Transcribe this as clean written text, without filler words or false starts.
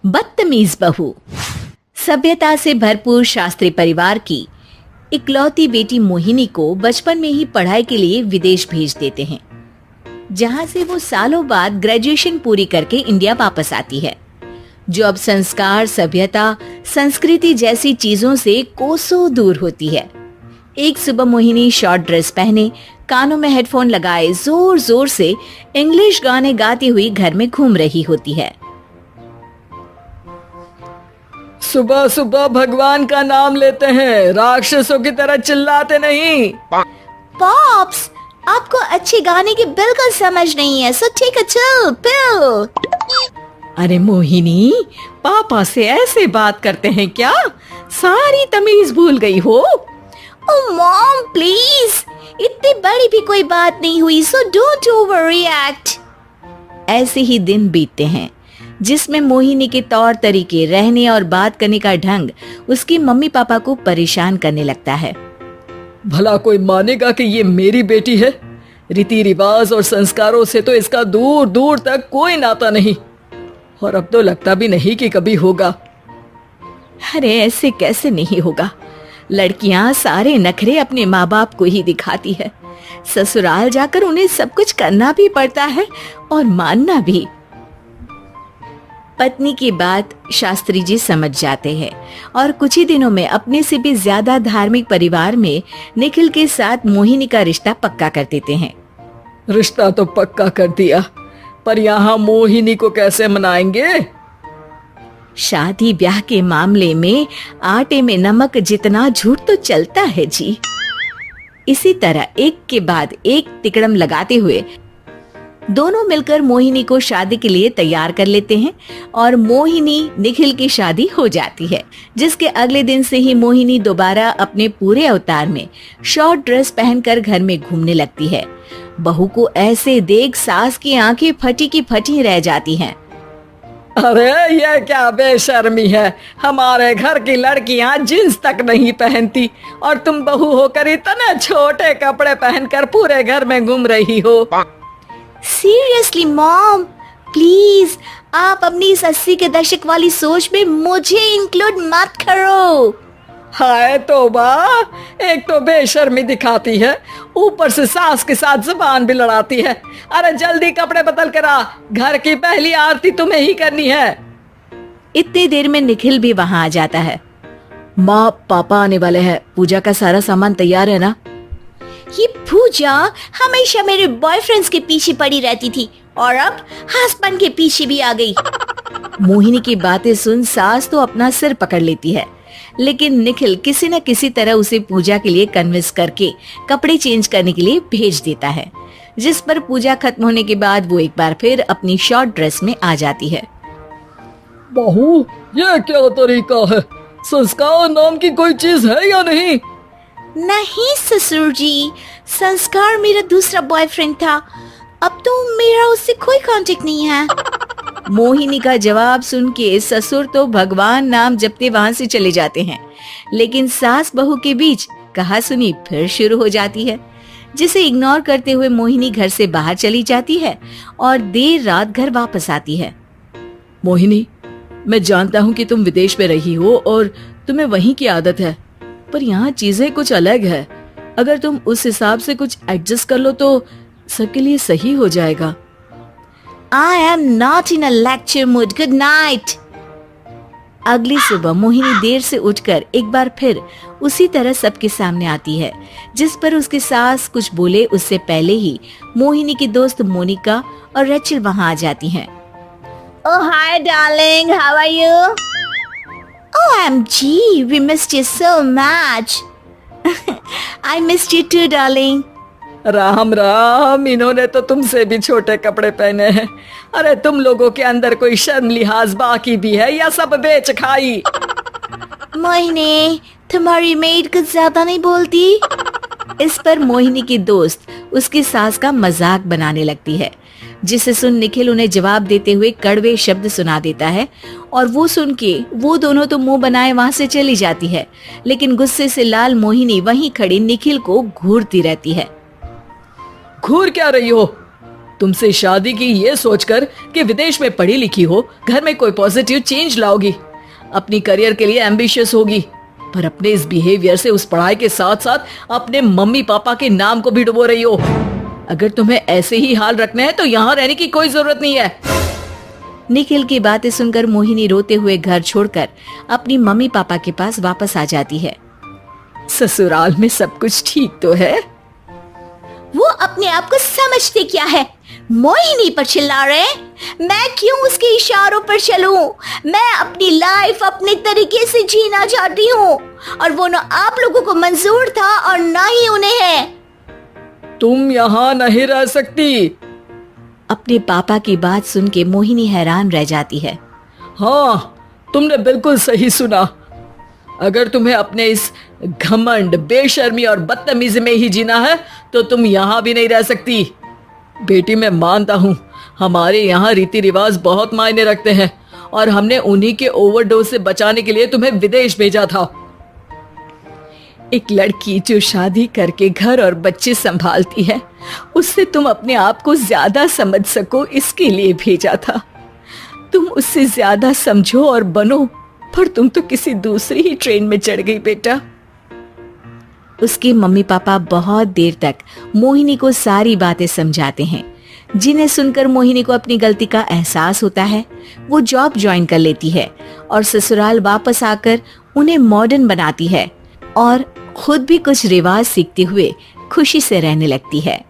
बदतमीज बहू। सभ्यता से भरपूर शास्त्री परिवार की इकलौती बेटी मोहिनी को बचपन में ही पढ़ाई के लिए विदेश भेज देते हैं, जहां से वो सालों बाद ग्रेजुएशन पूरी करके इंडिया वापस आती है, जो अब संस्कार, सभ्यता, संस्कृति जैसी चीजों से कोसों दूर होती है। एक सुबह मोहिनी शॉर्ट ड्रेस पहने, कानों में हेडफोन लगाए जोर जोर से इंग्लिश गाने गाती हुई घर में घूम रही होती है। सुबह सुबह भगवान का नाम लेते हैं, राक्षसों की तरह चिल्लाते नहीं। पॉप्स, आपको अच्छे गाने की बिल्कुल समझ नहीं है, so take a chill pill. अरे मोहिनी, पापा से ऐसे बात करते हैं क्या? सारी तमीज भूल गई हो। ओह मॉम प्लीज, इतनी बड़ी भी कोई बात नहीं हुई, सो डोंट ओवर रिएक्ट। ऐसे ही दिन बीतते हैं जिसमें मोहिनी के तौर तरीके, रहने और बात करने का ढंग उसकी मम्मी पापा को परेशान करने लगता है। भला कोई मानेगा कि ये मेरी बेटी है? रीति रिवाज और संस्कारों से तो इसका दूर दूर तक कोई नाता नहीं, और अब तो लगता भी नहीं कि कभी होगा। अरे ऐसे कैसे नहीं होगा? लड़कियां सारे नखरे अपने माँ बाप को ही दिखाती है। ससुराल जाकर उन्हें सब कुछ करना भी पड़ता है और मानना भी। पत्नी की बात शास्त्री जी समझ जाते हैं और कुछ ही दिनों में अपने से भी ज्यादा धार्मिक परिवार में निखिल के साथ मोहिनी का रिश्ता पक्का कर देते हैं। रिश्ता तो पक्का कर दिया, पर यहाँ मोहिनी को कैसे मनाएंगे? शादी ब्याह के मामले में आटे में नमक जितना झूठ तो चलता है जी। इसी तरह एक के बाद एक तिकड़म लगाते हुए दोनों मिलकर मोहिनी को शादी के लिए तैयार कर लेते हैं और मोहिनी निखिल की शादी हो जाती है, जिसके अगले दिन से ही मोहिनी दोबारा अपने पूरे अवतार में शॉर्ट ड्रेस पहनकर घर में घूमने लगती है। बहू को ऐसे देख सास की आंखें फटी की फटी रह जाती हैं। अरे ये क्या बेशर्मी है, हमारे घर की लड़कियां जींस तक नहीं पहनती और तुम बहू होकर इतने छोटे कपड़े पहनकर पूरे घर में घूम रही हो। सीरियसली मॉम, प्लीज आप अपनी इस 80 के दशक वाली सोच में मुझे इंक्लूड मत करो। हाय तौबा, एक तो बेशर्मी दिखाती है, ऊपर से सास के साथ जुबान भी लड़ाती है। अरे जल्दी कपड़े बदल कर आ, घर की पहली आरती तुम्हें ही करनी है। इतनी देर में निखिल भी वहाँ आ जाता है। माँ, पापा आने वाले हैं, पूजा का सारा सामान तैयार है ना? ये पूजा हमेशा मेरे बॉयफ्रेंड्स के पीछे पड़ी रहती थी और अब हस्बैंड के पीछे भी आ गई। मोहिनी की बातें सुन सास तो अपना सिर पकड़ लेती है, लेकिन निखिल किसी न किसी तरह उसे पूजा के लिए कन्विंस करके कपड़े चेंज करने के लिए भेज देता है, जिस पर पूजा खत्म होने के बाद वो एक बार फिर अपनी शॉर्ट ड्रेस में आ जाती है। बहू, ये क्या तरीका है? संस्कार नाम की कोई चीज है या नहीं? नहीं ससुर जी, संस्कार मेरा दूसरा बॉयफ्रेंड था, अब तो मेरा उससे कोई कांटेक्ट नहीं है। मोहिनी का जवाब सुन के ससुर तो भगवान नाम जपते वहाँ से चले जाते हैं, लेकिन सास बहू के बीच कहासुनी फिर शुरू हो जाती है, जिसे इग्नोर करते हुए मोहिनी घर से बाहर चली जाती है और देर रात घर वापस आती है। मोहिनी, मैं जानता हूँ कि तुम विदेश में रही हो और तुम्हें वहीं की आदत है, पर यहाँ चीजें कुछ अलग है। अगर तुम उस हिसाब से कुछ एडजस्ट कर लो तो सबके लिए सही हो जाएगा। I am not in a lecture mood. Good night. अगली सुबह मोहिनी देर से उठकर एक बार फिर उसी तरह सबके सामने आती है, जिस पर उसके सास कुछ बोले उससे पहले ही मोहिनी की दोस्त मोनिका और रेचल वहाँ आ जाती हैं। Oh hi darling, how are you? OMG, we missed you so much. I missed you too darling. Ram Ram, इन्होंने तो तुमसे भी छोटे कपड़े पहने हैं। अरे तुम लोगों के अंदर कोई शर्म लिहाज बाकी भी है या सब बेच खाई? मोहिनी, तुम्हारी मेड कुछ ज्यादा नहीं बोलती। इस पर मोहिनी की दोस्त उसकी सास का मजाक बनाने लगती है, जिसे सुन निखिल उन्हें जवाब देते हुए कड़वे शब्द सुना देता है और वो सुन के वो दोनों तो मुंह बनाए वहाँ से चली जाती है, लेकिन गुस्से से लाल मोहिनी वहीं खड़ी निखिल को घूरती रहती है। घूर क्या रही हो? तुमसे शादी की ये सोचकर कि विदेश में पढ़ी लिखी हो, घर में कोई पॉजिटिव चेंज लाओगी, अपनी करियर के लिए एम्बिशियस होगी, पर अपने इस बिहेवियर से उस पढ़ाई के साथ साथ अपने मम्मी पापा के नाम को भी डुबो रही हो। अगर तुम्हें ऐसे ही हाल रखना है तो यहाँ रहने की कोई जरूरत नहीं है। निखिल की बातें सुनकर मोहिनी रोते हुए घर छोड़कर अपनी मम्मी पापा के पास वापस आ जाती है। ससुराल में सब कुछ ठीक तो है? वो अपने आप को समझते क्या है? मोहिनी पर चिल्ला रहे? मैं क्यों उसके इशारों पर चलूं? मैं अपनी लाइफ अपने तरीके से जीना चाहती हूँ और वो ना आप लोगों को मंजूर था और ना ही उन्हें है। तुम यहाँ नहीं रह सकती। अपने पापा की बात सुन के मोहिनी हैरान रह जाती है। हाँ, तुमने बिल्कुल सही सुना। अगर तुम्हें अपने इस घमंड, बेशर्मी और बदतमीजी में ही जीना है तो तुम यहाँ भी नहीं रह सकती। बेटी, मैं मानता हूँ हमारे यहाँ रीति रिवाज बहुत मायने रखते हैं और हमने उन्हीं के ओवरडोज से बचाने के लिए तुम्हें विदेश भेजा था। एक लड़की जो शादी करके घर और बच्चे संभालती है, उससे तुम अपने आप को ज्यादा समझ सको इसके लिए भेजा था। तुम उससे ज्यादा समझो और बनो, पर तुम तो किसी दूसरी ही ट्रेन में चढ़ गई बेटा। उसके मम्मी पापा बहुत देर तक मोहिनी को सारी बातें समझाते हैं, जिन्हें सुनकर मोहिनी को अपनी गलती का एहसास होता है। वो जॉब ज्वाइन कर लेती है और ससुराल वापस आकर उन्हें मॉडर्न बनाती है और खुद भी कुछ रिवाज सीखते हुए खुशी से रहने लगती है।